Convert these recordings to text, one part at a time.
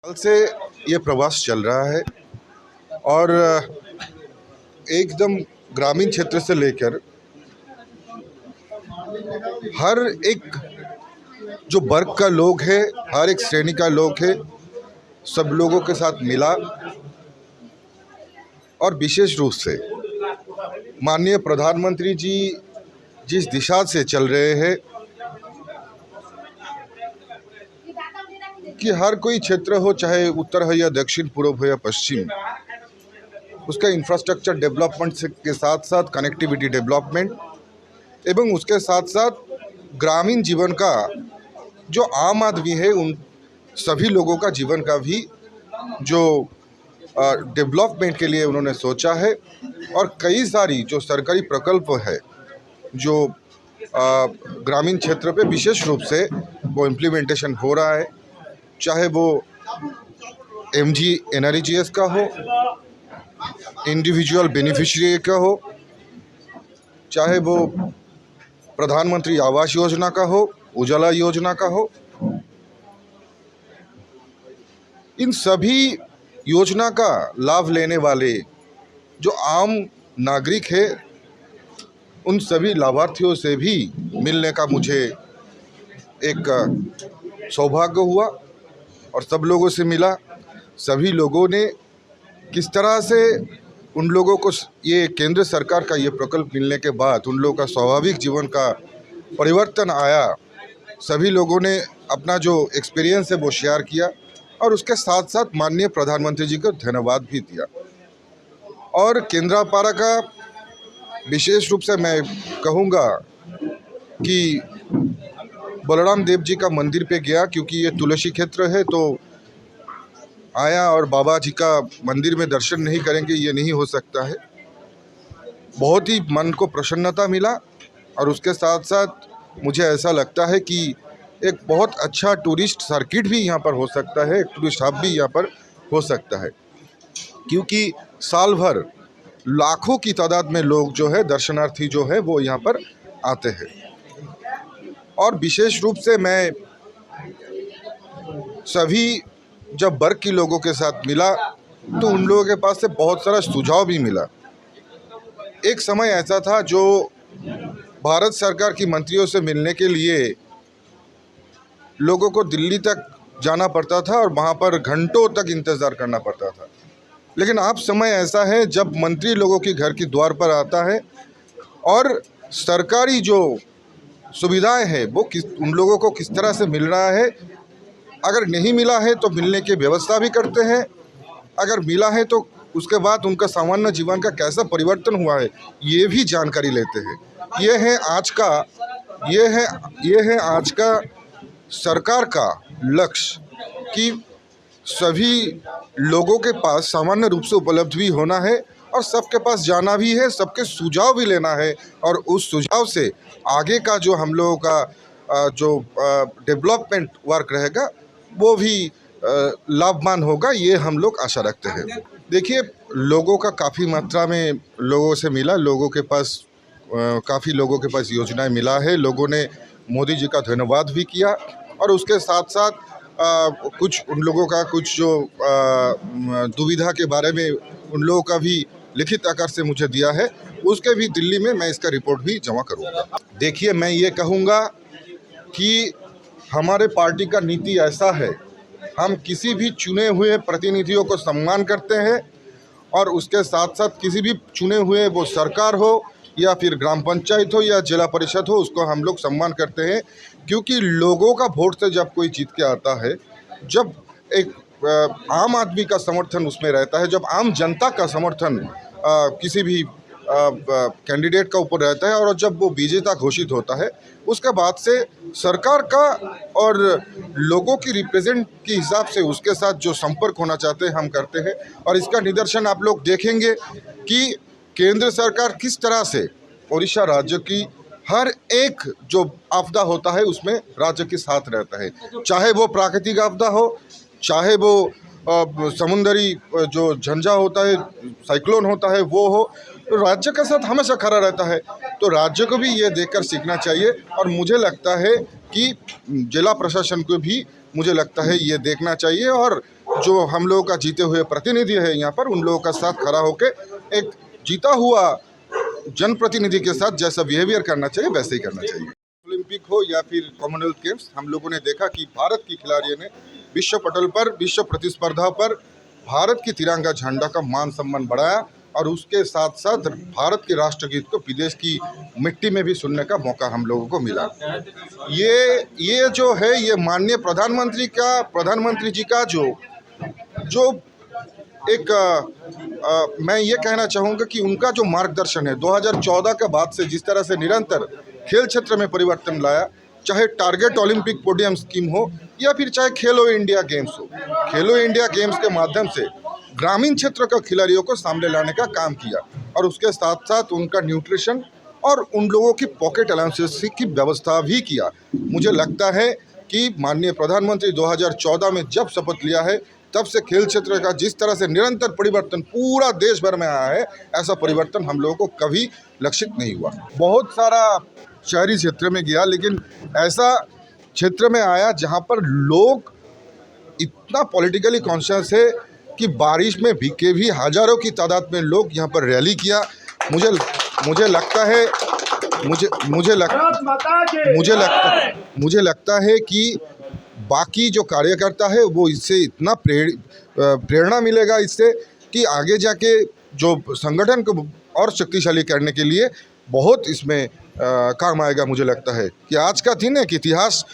साल से ये प्रवास चल रहा है और एकदम ग्रामीण क्षेत्र से लेकर हर एक जो वर्ग का लोग है, हर एक श्रेणी का लोग है, सब लोगों के साथ मिला और विशेष रूप से माननीय प्रधानमंत्री जी जिस दिशा से चल रहे हैं कि हर कोई क्षेत्र हो, चाहे उत्तर हो या दक्षिण, पूर्व हो या पश्चिम, उसका इंफ्रास्ट्रक्चर डेवलपमेंट के साथ साथ कनेक्टिविटी डेवलपमेंट एवं उसके साथ साथ ग्रामीण जीवन का जो आम आदमी है उन सभी लोगों का जीवन का भी जो डेवलपमेंट के लिए उन्होंने सोचा है। और कई सारी जो सरकारी प्रकल्प है जो ग्रामीण क्षेत्र पे विशेष रूप से वो इम्प्लीमेंटेशन हो रहा है, चाहे वो MGNREGS का हो, इंडिविजुअल बेनिफिशियरी का हो, चाहे वो प्रधानमंत्री आवास योजना का हो, उजाला योजना का हो, इन सभी योजना का लाभ लेने वाले जो आम नागरिक है उन सभी लाभार्थियों से भी मिलने का मुझे एक सौभाग्य हुआ और सब लोगों से मिला। सभी लोगों ने किस तरह से उन लोगों को ये केंद्र सरकार का ये प्रकल्प मिलने के बाद उन लोगों का स्वाभाविक जीवन का परिवर्तन आया, सभी लोगों ने अपना जो एक्सपीरियंस है वो शेयर किया और उसके साथ साथ माननीय प्रधानमंत्री जी को धन्यवाद भी दिया। और केंद्रापाड़ा का विशेष रूप से मैं कहूँगा कि बलराम देव जी का मंदिर पे गया, क्योंकि ये तुलसी क्षेत्र है, तो आया और बाबा जी का मंदिर में दर्शन नहीं करेंगे ये नहीं हो सकता है। बहुत ही मन को प्रसन्नता मिला और उसके साथ साथ मुझे ऐसा लगता है कि एक बहुत अच्छा टूरिस्ट सर्किट भी यहाँ पर हो सकता है, एक टूरिस्ट हब भी यहाँ पर हो सकता है, क्योंकि साल भर लाखों की तादाद में लोग जो है दर्शनार्थी जो है वो यहाँ पर आते हैं। और विशेष रूप से मैं सभी जब वर्ग के लोगों के साथ मिला तो उन लोगों के पास से बहुत सारा सुझाव भी मिला। एक समय ऐसा था जो भारत सरकार की मंत्रियों से मिलने के लिए लोगों को दिल्ली तक जाना पड़ता था और वहाँ पर घंटों तक इंतज़ार करना पड़ता था, लेकिन अब समय ऐसा है जब मंत्री लोगों के घर के द्वार पर आता है और सरकारी जो सुविधाएं हैं वो उन लोगों को किस तरह से मिल रहा है, अगर नहीं मिला है तो मिलने की व्यवस्था भी करते हैं, अगर मिला है तो उसके बाद उनका सामान्य जीवन का कैसा परिवर्तन हुआ है ये भी जानकारी लेते हैं। ये है आज का सरकार का लक्ष्य कि सभी लोगों के पास सामान्य रूप से उपलब्ध भी होना है और सबके पास जाना भी है, सबके सुझाव भी लेना है और उस सुझाव से आगे का जो हम लोगों का जो डेवलपमेंट वर्क रहेगा वो भी लाभवान होगा, ये हम लोग आशा रखते हैं। देखिए, लोगों का काफ़ी मात्रा में लोगों से मिला, लोगों के पास काफ़ी लोगों के पास योजनाएं मिला है, लोगों ने मोदी जी का धन्यवाद भी किया और उसके साथ साथ कुछ उन लोगों का कुछ जो दुविधा के बारे में उन लोगों का भी लिखित आकार से मुझे दिया है, उसके भी दिल्ली में मैं इसका रिपोर्ट भी जमा करूँगा। देखिए, मैं ये कहूँगा कि हमारे पार्टी का नीति ऐसा है, हम किसी भी चुने हुए प्रतिनिधियों को सम्मान करते हैं और उसके साथ साथ किसी भी चुने हुए वो सरकार हो या फिर ग्राम पंचायत हो या जिला परिषद हो, उसको हम लोग सम्मान करते हैं, क्योंकि लोगों का वोट से जब कोई जीत के आता है, जब एक आम आदमी का समर्थन उसमें रहता है, जब आम जनता का समर्थन किसी भी कैंडिडेट का ऊपर रहता है और जब वो विजेता घोषित होता है, उसके बाद से सरकार का और लोगों की रिप्रेजेंट के हिसाब से उसके साथ जो संपर्क होना चाहते हैं हम करते हैं। और इसका निदर्शन आप लोग देखेंगे कि केंद्र सरकार किस तरह से उड़ीसा राज्य की हर एक जो आपदा होता है उसमें राज्य के साथ रहता है, चाहे वो प्राकृतिक आपदा हो, चाहे वो समुद्री जो झंझा होता है, साइक्लोन होता है वो हो, तो राज्य के साथ हमेशा खड़ा रहता है। तो राज्य को भी ये देखकर सीखना चाहिए और मुझे लगता है कि जिला प्रशासन को भी मुझे लगता है ये देखना चाहिए और जो हम लोगों का जीते हुए प्रतिनिधि है यहाँ पर, उन लोगों का साथ खड़ा होकर एक जीता हुआ जनप्रतिनिधि के साथ जैसा बिहेवियर करना चाहिए वैसे ही करना चाहिए। ओलंपिक हो या फिर कॉमनवेल्थ गेम्स, हम लोगों ने देखा कि भारत की खिलाड़ियों ने विश्व पटल पर, विश्व प्रतिस्पर्धा पर भारत की तिरंगा झंडा का मान सम्मान बढ़ाया और उसके साथ साथ भारत के राष्ट्रगीत को विदेश की मिट्टी में भी सुनने का मौका हम लोगों को मिला। ये जो है, ये माननीय प्रधानमंत्री जी का जो एक मैं ये कहना चाहूँगा कि उनका जो मार्गदर्शन है 2014 के बाद से, जिस तरह से निरंतर खेल क्षेत्र में परिवर्तन लाया, चाहे टारगेट ओलंपिक पोडियम स्कीम हो या फिर चाहे खेलो इंडिया गेम्स हो, खेलो इंडिया गेम्स के माध्यम से ग्रामीण क्षेत्र के खिलाड़ियों को सामने लाने का काम किया और उसके साथ साथ उनका न्यूट्रिशन और उन लोगों की पॉकेट अलाउंसेस की व्यवस्था भी किया। मुझे लगता है कि माननीय प्रधानमंत्री 2014 में जब शपथ लिया है तब से खेल क्षेत्र का जिस तरह से निरंतर परिवर्तन पूरा देश भर में आया है, ऐसा परिवर्तन हम लोगों को कभी लक्षित नहीं हुआ। बहुत सारा शहरी क्षेत्र में गया, लेकिन ऐसा क्षेत्र में आया जहां पर लोग इतना पॉलिटिकली कॉन्शियस है कि बारिश में भीगे भी हजारों की तादाद में लोग यहां पर रैली किया। मुझे लगता है कि बाकी जो कार्यकर्ता है वो इससे इतना प्रेरणा मिलेगा इससे कि आगे जाके जो संगठन को और शक्तिशाली करने के लिए बहुत इसमें काम आएगा। मुझे लगता है कि आज का दिन एक इतिहास,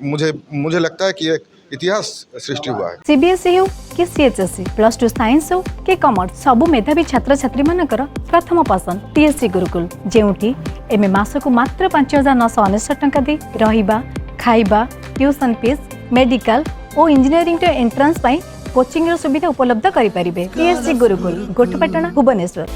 मुझे लगता है कि एक इतिहास सृष्टि हुआ है। सीबीएसई हो कि सीएचएसई, प्लस टू साइंस हो कि कॉमर्स, सबु मेधावी छात्र छात्री मानकर प्रथम पसंद टीएससी गुरुकुल, जेउठी एमे मासको मात्र 5,999 टंका दे रहिबा, खाइबा, ट्यूशन फीस, मेडिकल और इंजीनियरिंग एंट्रांस कोचिंग सुविधा उपलब्ध करि परिबे। टीएससी गुरुकुल, गोठपाटना, भुवनेश्वर।